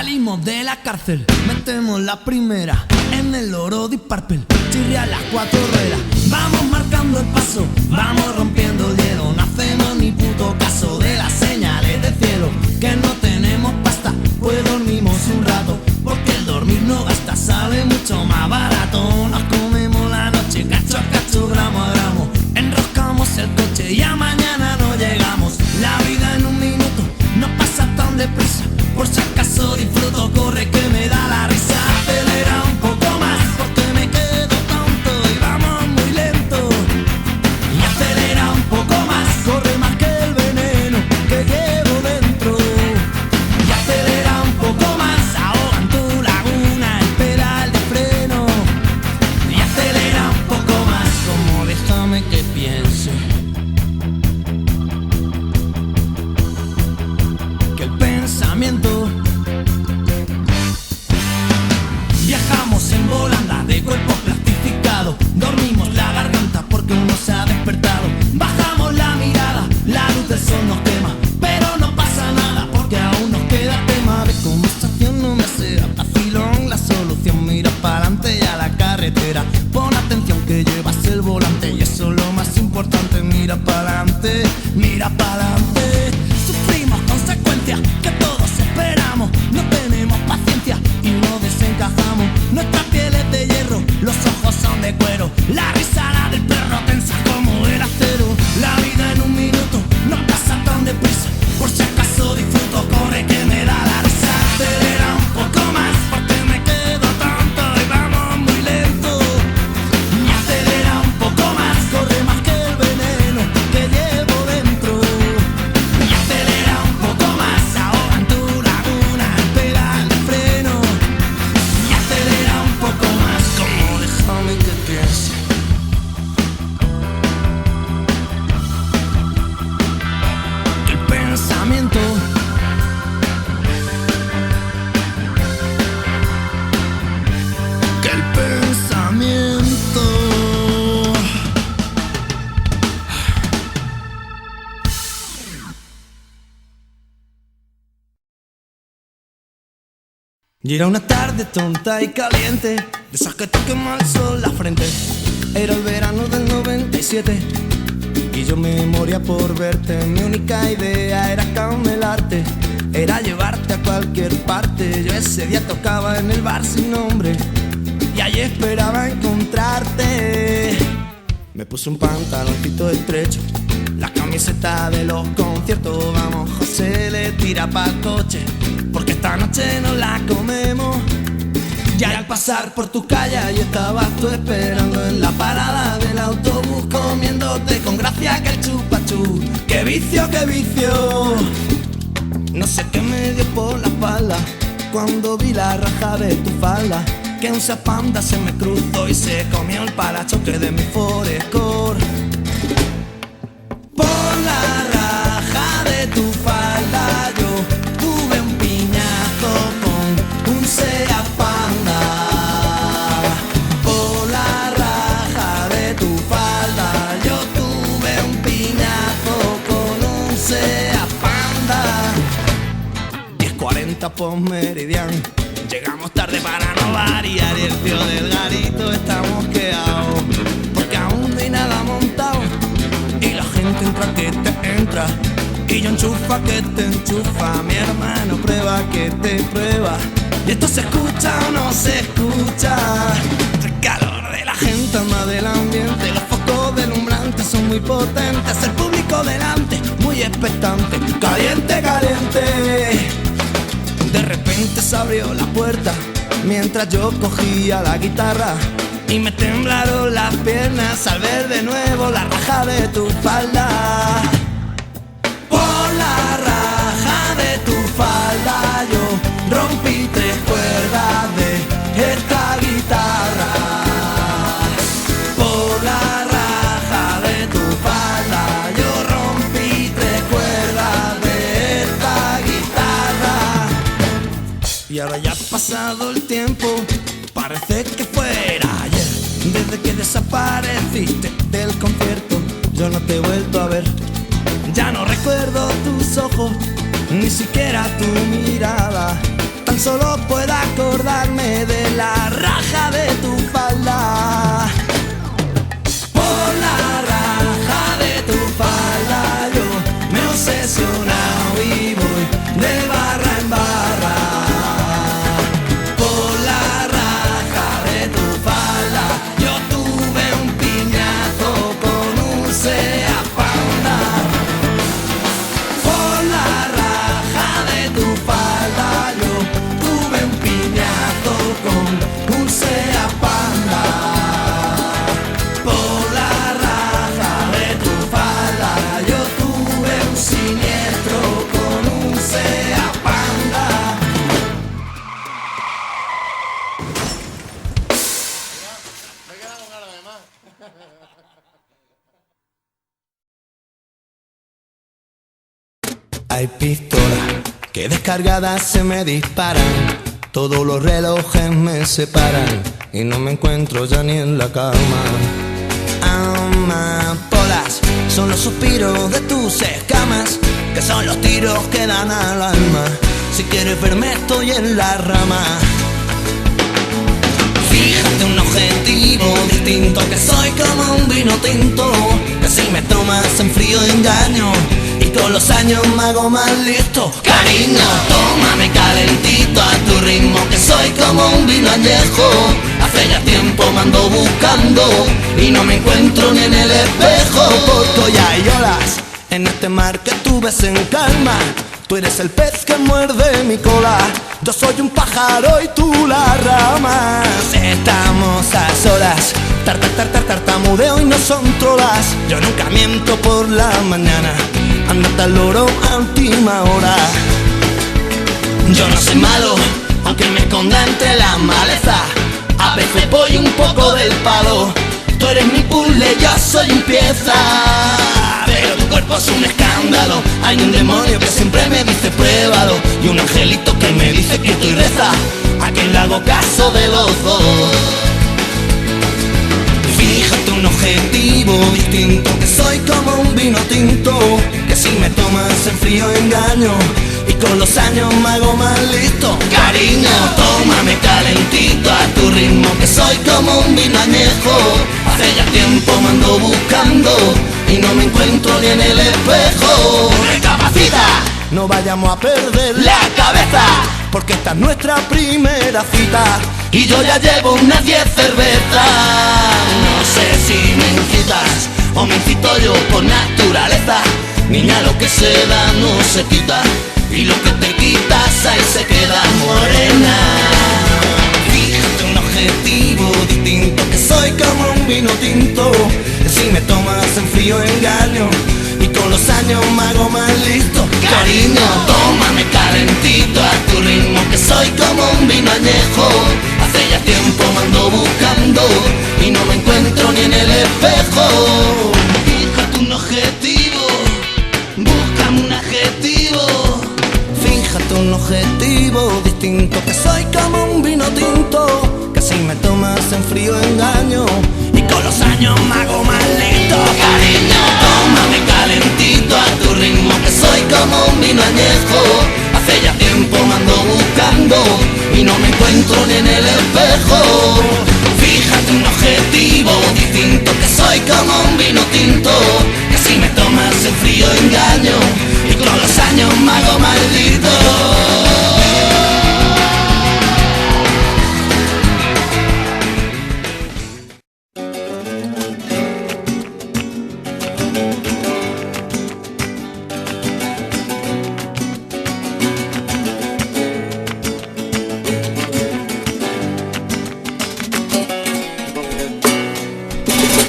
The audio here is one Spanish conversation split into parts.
Salimos de la cárcel, metemos la primera en el oro Deep Purple, chirria las cuatro ruedas. Vamos marcando el paso, vamos rompiendo el hielo. No hacemos ni puto caso de las señales del cielo. Que no tenemos pasta, pues dormimos un rato, porque el dormir no gasta, sale mucho más barato. Nos comemos la noche cacho a cacho, gramo a gramo. Enroscamos el coche y a mañana no llegamos. La vida en un minuto no pasa tan deprisa. Por si acaso disfruto, corre que me da la risa. Acelera un poco más porque me quedo tonto y vamos muy lento. Y acelera un poco más, corre más que el veneno que llevo dentro. Y acelera un poco más, ahoga en tu laguna el pedal de freno. Y acelera un poco más, como déjame que piense. Que el pensamiento. Viajamos en volanda de cuerpo plastificado. Dormimos la garganta porque uno se ha despertado. Bajamos la mirada, la luz del sol nos quema, pero no pasa nada porque aún nos queda tema de conversación. No me sea vacilón la solución. Mira pa'lante y a la carretera. Pon atención que llevas el volante y eso es lo más importante. Mira pa'lante, mira pa'lante. Sufrimos consecuencias que todos esperamos. No tenemos paciencia y no desencajamos. Nuestra piel es de hierro, los ojos son de cuero. La risa la del perro tensa como el acero. La vida en un minuto no pasa tan deprisa. Por si acaso disfruto, corre que me da la risa. Acelera un poco más porque me quedo tonto y vamos muy lento. Y acelera un poco más, corre más que el veneno que llevo dentro. Y acelera un poco más, ahoga en tu laguna el pedal de freno. Y acelera un poco más, como déjame que piense. Que el pensamiento. Que el pensamiento. Y era una tarde tonta y caliente, de esas que te quema el sol la frente. Era el verano del 97 y yo me moría por verte. Mi única idea era camelarte, era llevarte a cualquier parte. Yo ese día tocaba en el bar sin nombre y allí esperaba encontrarte. Me puse un pantaloncito estrecho, la camiseta de los conciertos. Vamos, José, le tira pa'l coche, porque esta noche nos la comemos. Y al pasar por tu calle y estabas tú esperando en la parada del autobús, comiéndote con gracia que el chupachú. ¡Qué vicio, qué vicio! No sé qué me dio por la espalda cuando vi la raja de tu falda, que un Zapanda se me cruzó y se comió el parachoque de mi Forescore. Por la raja de tu falda yo tuve un piñazo con un Seat Panda. Por la raja de tu falda yo tuve un piñazo con un Seat Panda. 10:40 por Meridian. Llegamos tarde para no variar y el tío del garito está mosqueado, porque aún no hay nada montado y la gente entra que te entra y yo enchufa que te enchufa. Mi hermano prueba que te prueba. ¿Y esto se escucha o no se escucha? El calor de la gente anda del ambiente, los focos delumbrantes son muy potentes, el público delante muy expectante. Caliente, caliente. De repente se abrió la puerta mientras yo cogía la guitarra y me temblaron las piernas al ver de nuevo la raja de tu falda. Por la raja de tu falda yo rompí 3 cuerdas de esta guitarra. Por la raja de tu falda yo rompí 3 cuerdas de esta guitarra. Y ahora ya ha pasado el tiempo, parece que fuera ayer, desde que desapareciste del concierto. Yo no te he vuelto a ver, ya no recuerdo tus ojos, ni siquiera tu mirada. Tan solo acordarme de la raja de tu falda. Por la raja de tu falda yo me he obsesionado y voy de barra en barra. Por la raja de tu falda yo tuve un piñazo con un Seat Panda. Por la raja de tu falda yo tuve un piñazo con un Seat Panda. Por la raja de tu falda yo tuve un siniestro con un Seat Panda. Me he quedado con ganas de más. Hay pistolas que descargadas se me disparan, todos los relojes me separan y no me encuentro ya ni en la cama. Amapolas son los suspiros de tus escamas, que son los tiros que dan al alma. Si quieres verme estoy en la rama. Fíjate un objetivo distinto, que soy como un vino tinto, que si me tomas en frío engaño y con los años me hago más listo. Cariño, tómame calentito a tu ritmo, que soy como un vino añejo. Hace ya tiempo me ando buscando y no me encuentro ni en el espejo. Porque hoy hay olas en este mar que tú ves en calma. Tú eres el pez que muerde mi cola, yo soy un pájaro y tú la rama. Estamos a solas, tartamudeo y no son trolas. Yo nunca miento por la mañana, andate al loro a última hora. Yo no soy malo, aunque me esconda entre la maleza. A veces voy un poco del palo. Tú eres mi puzzle, yo soy un pieza. Pero tu cuerpo es un escándalo. Hay un demonio que siempre me dice pruébalo, y un angelito que me dice que estoy reza. ¿A quién le hago caso de los dos? Fíjate un objetivo distinto, que soy como un vino tinto, que si me tomas en frío engaño y con los años me hago más listo. Cariño, tómame calentito a tu ritmo, que soy como un vino añejo. Hace ya tiempo me ando buscando y no me encuentro ni en el espejo. Recapacita, no vayamos a perder la cabeza, porque esta es nuestra primera cita y yo ya llevo unas 10 cervezas. No sé si me incitas o me incito yo por naturaleza. Niña, lo que se da no se quita, y lo que te quitas ahí se queda, morena. Fíjate un objetivo distinto, que soy como un vino tinto, que si me tomas en frío engaño y con los años me hago más listo. Cariño, tómame calentito a tu ritmo, que soy como un vino añejo. Hace ya tiempo me ando buscando y no me encuentro ni en el espejo. Fíjate un objetivo, búscame un adjetivo. Fíjate un objetivo distinto, que soy como un vino tinto, que si me tomas en frío engaño y con los años me hago más listo. Cariño, tómame calentito a tu ritmo, que soy como un vino añejo. Hace ya tiempo me ando buscando y no me encuentro ni en el espejo. Fíjate un objetivo distinto, que soy como un vino tinto, que si me tomas en frío engaño y con los años me hago maldito.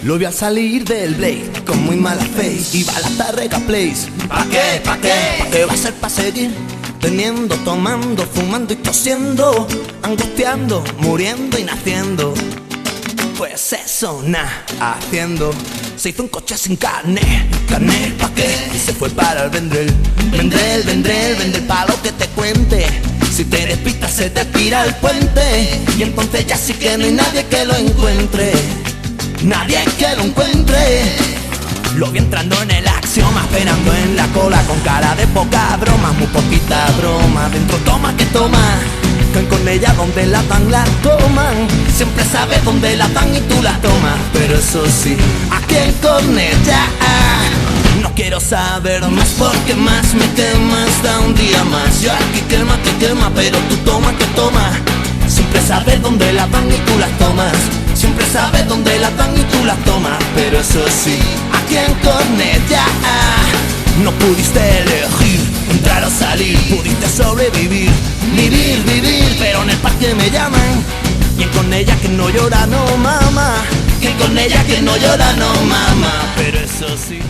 Lo vi a salir del Blade con muy mala face, iba a la Tarrega Place. ¿Pa' qué? ¿Pa' qué? ¿Pa' qué va a ser? Pa' seguir teniendo, tomando, fumando y tosiendo, angustiando, muriendo y naciendo. Pues eso, haciendo. Se hizo un coche sin carne, carne, ¿pa' qué? Y se fue para el Vendrell. Vendrell, pa' lo que te cuente. Si te despistas se te pira el puente, y entonces ya sí que no hay nadie que lo encuentre. Nadie que lo encuentre. Lo vi entrando en el Axioma, esperando en la cola, con cara de poca broma, muy poquita broma. Dentro toma que toma, con ella donde la dan la toman. Siempre sabe dónde la dan y tú la tomas. Pero eso sí, aquí en Cornellá no quiero saber más porque más me quemas da un día más. Yo aquí quema, pero tú toma, que toma. Siempre sabes dónde la dan y tú las tomas. Siempre sabes dónde la dan y tú las tomas. Pero eso sí, aquí en Cornellá no pudiste elegir entrar o salir, pudiste sobrevivir, vivir, pero en el parque me llaman. Y en Cornellá que no llora, no mama. Que en Cornellá que no llora, no mama. Pero eso sí.